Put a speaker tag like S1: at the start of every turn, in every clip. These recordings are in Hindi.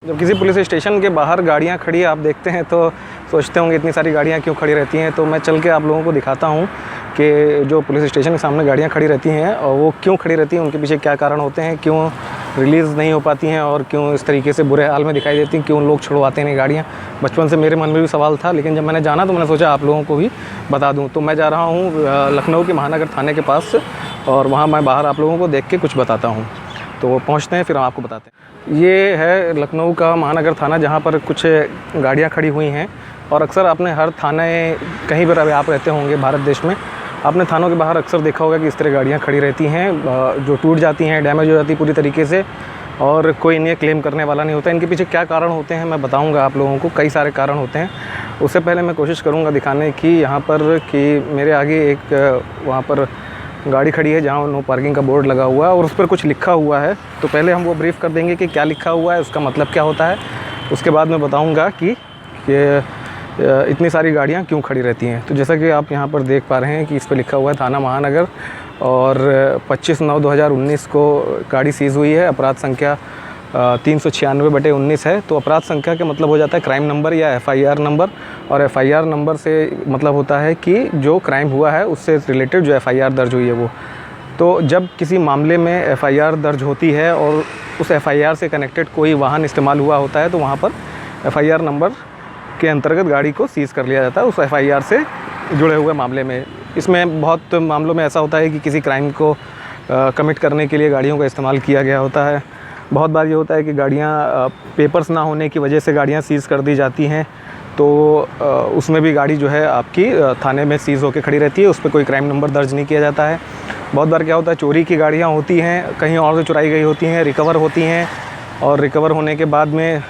S1: जब किसी पुलिस स्टेशन के बाहर गाड़ियां खड़ी आप देखते हैं तो सोचते होंगे इतनी सारी गाड़ियां क्यों खड़ी रहती हैं। तो मैं चल के आप लोगों को दिखाता हूं कि जो पुलिस स्टेशन के सामने गाड़ियां खड़ी रहती हैं और वो क्यों खड़ी रहती हैं, उनके पीछे क्या कारण होते हैं, क्यों रिलीज़ नहीं हो पाती हैं और क्यों इस तरीके से बुरे हाल में दिखाई देती हैं, क्यों लोग छुड़वाते नहीं गाड़ियाँ। बचपन से मेरे मन में भी सवाल था, लेकिन जब मैंने जाना तो मैंने सोचा आप लोगों को भी बता दूँ। तो मैं जा रहा हूँ लखनऊ के महानगर थाने के पास और वहाँ मैं बाहर आप लोगों को देख के कुछ बताता हूँ। तो पहुँचते हैं फिर हम आपको बताते हैं। ये है लखनऊ का महानगर थाना, जहाँ पर कुछ गाड़ियाँ खड़ी हुई हैं। और अक्सर आपने हर थाने कहीं पर आप रहते होंगे भारत देश में, आपने थानों के बाहर अक्सर देखा होगा कि इस तरह गाड़ियाँ खड़ी रहती हैं जो टूट जाती हैं, डैमेज हो जाती है पूरी तरीके से, और कोई इन्हें क्लेम करने वाला नहीं होता। इनके पीछे क्या कारण होते हैं मैं बताऊंगा आप लोगों को। कई सारे कारण होते हैं। उससे पहले मैं कोशिश करूंगा दिखाने की यहाँ पर कि मेरे आगे एक वहाँ पर गाड़ी खड़ी है जहाँ नो पार्किंग का बोर्ड लगा हुआ है और उस पर कुछ लिखा हुआ है। तो पहले हम वो ब्रीफ़ कर देंगे कि क्या लिखा हुआ है, उसका मतलब क्या होता है। उसके बाद मैं बताऊँगा कि इतनी सारी गाड़ियाँ क्यों खड़ी रहती हैं। तो जैसा कि आप यहाँ पर देख पा रहे हैं कि इस पर लिखा हुआ है थाना महानगर, और 25/9/2019 को गाड़ी सीज़ हुई है। अपराध संख्या 396/19 है। तो अपराध संख्या का मतलब हो जाता है क्राइम नंबर या FIR नंबर, और FIR नंबर से मतलब होता है कि जो क्राइम हुआ है उससे रिलेटेड जो FIR दर्ज हुई है वो। तो जब किसी मामले में FIR दर्ज होती है और उस FIR से कनेक्टेड कोई वाहन इस्तेमाल हुआ होता है तो वहाँ पर FIR नंबर के अंतर्गत गाड़ी को सीज़ कर लिया जाता है उस FIR से जुड़े हुए मामले में। इसमें बहुत मामलों में ऐसा होता है कि किसी क्राइम को कमिट करने के लिए गाड़ियों का इस्तेमाल किया गया होता है। बहुत बार ये होता है कि गाड़ियाँ पेपर्स ना होने की वजह से गाड़ियाँ सीज़ कर दी जाती हैं, तो उसमें भी गाड़ी जो है आपकी थाने में सीज़ होकर खड़ी रहती है, उस पर कोई क्राइम नंबर दर्ज नहीं किया जाता है। बहुत बार क्या होता है, चोरी की गाड़ियाँ होती हैं, कहीं और से चुराई गई होती हैं, रिकवर होती हैं, और रिकवर होने के बाद में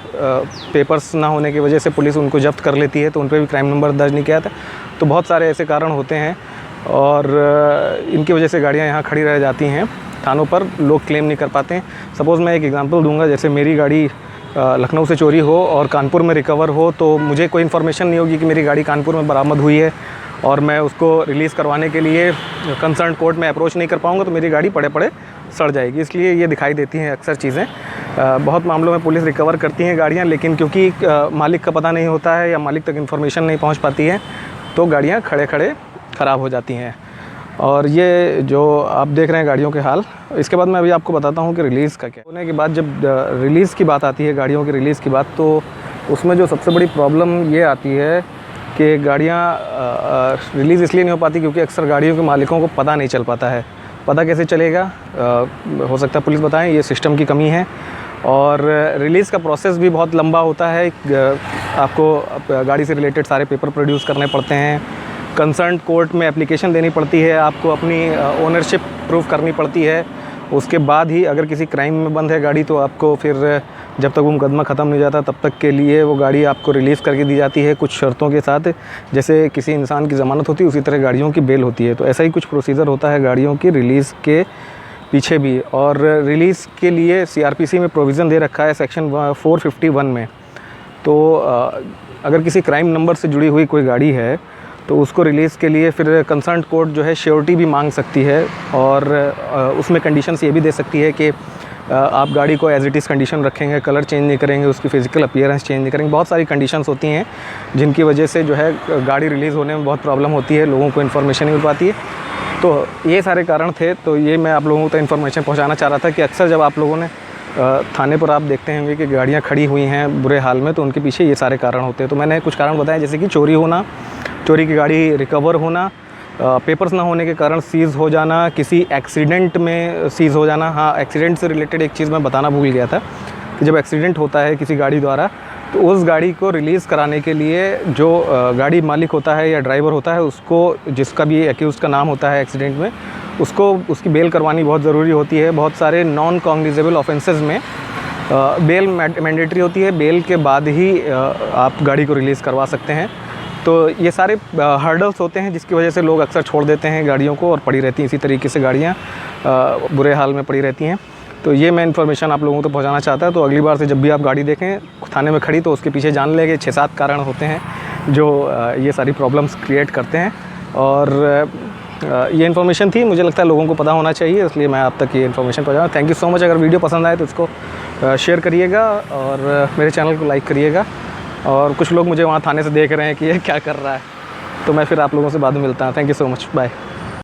S1: पेपर्स ना होने की वजह से पुलिस उनको जब्त कर लेती है, तो उन पर भी क्राइम नंबर दर्ज नहीं किया जाता। तो बहुत सारे ऐसे कारण होते हैं और इनकी वजह से गाड़ियाँ यहाँ खड़ी रह जाती हैं थानों पर, लोग क्लेम नहीं कर पाते हैं। सपोज़ मैं एक एग्जांपल दूंगा, जैसे मेरी गाड़ी लखनऊ से चोरी हो और कानपुर में रिकवर हो, तो मुझे कोई इन्फॉर्मेशन नहीं होगी कि मेरी गाड़ी कानपुर में बरामद हुई है और मैं उसको रिलीज़ करवाने के लिए कंसर्न कोर्ट में अप्रोच नहीं कर पाऊँगा, तो मेरी गाड़ी पड़े पड़े सड़ जाएगी। इसलिए ये दिखाई देती हैं अक्सर चीज़ें। बहुत मामलों में पुलिस रिकवर करती हैं गाड़ियाँ, लेकिन क्योंकि मालिक का पता नहीं होता है या मालिक तक इन्फॉर्मेशन नहीं पहुँच पाती है, तो गाड़ियाँ खड़े खड़े ख़राब हो जाती हैं। और ये जो आप देख रहे हैं गाड़ियों के हाल, इसके बाद मैं अभी आपको बताता हूँ कि रिलीज़ का क्या होने के बाद जब रिलीज़ की बात आती है, गाड़ियों की रिलीज़ की बात, तो उसमें जो सबसे बड़ी प्रॉब्लम ये आती है कि गाड़ियाँ रिलीज़ इसलिए नहीं हो पाती क्योंकि अक्सर गाड़ियों के मालिकों को पता नहीं चल पाता है। पता कैसे चलेगा, हो सकता है पुलिस बताएं, ये सिस्टम की कमी है। और रिलीज़ का प्रोसेस भी बहुत लंबा होता है। आपको गाड़ी से रिलेटेड सारे पेपर प्रोड्यूस करने पड़ते हैं, कंसर्न कोर्ट में एप्लीकेशन देनी पड़ती है, आपको अपनी ओनरशिप प्रूफ करनी पड़ती है। उसके बाद ही अगर किसी क्राइम में बंद है गाड़ी, तो आपको फिर जब तक वो मुकदमा ख़त्म नहीं जाता तब तक के लिए वो गाड़ी आपको रिलीज़ करके दी जाती है कुछ शर्तों के साथ। जैसे किसी इंसान की ज़मानत होती है, उसी तरह गाड़ियों की बेल होती है। तो ऐसा ही कुछ प्रोसीजर होता है गाड़ियों की रिलीज़ के पीछे भी। और रिलीज़ के लिए CRPC में प्रोविज़न दे रखा है सेक्शन 451 में। तो अगर किसी क्राइम नंबर से जुड़ी हुई कोई गाड़ी है तो उसको रिलीज़ के लिए फिर कंसर्न कोर्ट जो है श्योरिटी भी मांग सकती है, और उसमें कंडीशंस ये भी दे सकती है कि आप गाड़ी को एज़ इट इज़ कंडीशन रखेंगे, कलर चेंज नहीं करेंगे, उसकी फ़िज़िकल अपीयरेंस चेंज नहीं करेंगे। बहुत सारी कंडीशंस होती हैं जिनकी वजह से जो है गाड़ी रिलीज़ होने में बहुत प्रॉब्लम होती है, लोगों को इन्फॉर्मेशन नहीं मिल पाती है। तो ये सारे कारण थे। तो ये मैं आप लोगों तक इन्फॉर्मेशन पहुँचाना चाह रहा था कि अक्सर जब आप लोगों ने थाने पर आप देखते होंगे कि गाड़ियाँ खड़ी हुई हैं बुरे हाल में, तो उनके पीछे ये सारे कारण होते हैं। तो मैंने कुछ कारण बताए, जैसे कि चोरी होना, चोरी की गाड़ी रिकवर होना, पेपर्स ना होने के कारण सीज़ हो जाना, किसी एक्सीडेंट में सीज़ हो जाना। हाँ, एक्सीडेंट से रिलेटेड एक चीज़ मैं बताना भूल गया था कि जब एक्सीडेंट होता है किसी गाड़ी द्वारा, तो उस गाड़ी को रिलीज़ कराने के लिए जो गाड़ी मालिक होता है या ड्राइवर होता है, उसको, जिसका भी एक्यूज़ का नाम होता है एक्सीडेंट में, उसको उसकी बेल करवानी बहुत ज़रूरी होती है। बहुत सारे नॉन कॉग्निजेबल ऑफेंसेस में बेल मैंडेटरी होती है। बेल के बाद ही आप गाड़ी को रिलीज़ करवा सकते हैं। तो ये सारे हर्डल्स होते हैं जिसकी वजह से लोग अक्सर छोड़ देते हैं गाड़ियों को और पड़ी रहती हैं इसी तरीके से गाड़ियाँ बुरे हाल में पड़ी रहती हैं। तो ये मैं इन्फॉर्मेशन आप लोगों को पहुंचाना चाहता है। तो अगली बार से जब भी आप गाड़ी देखें थाने में खड़ी, तो उसके पीछे जान लें कि 6-7 कारण होते हैं जो ये सारी प्रॉब्लम्स क्रिएट करते हैं। और ये इन्फॉर्मेशन थी, मुझे लगता है लोगों को पता होना चाहिए, इसलिए मैं आप तक ये इन्फॉर्मेशन पहुँचाऊँ। Thank you so much. अगर वीडियो पसंद आए तो इसको शेयर करिएगा और मेरे चैनल को लाइक करिएगा। और कुछ लोग मुझे वहाँ थाने से देख रहे हैं कि ये क्या कर रहा है, तो मैं फिर आप लोगों से बाद में मिलता हूँ। Thank you so much, bye.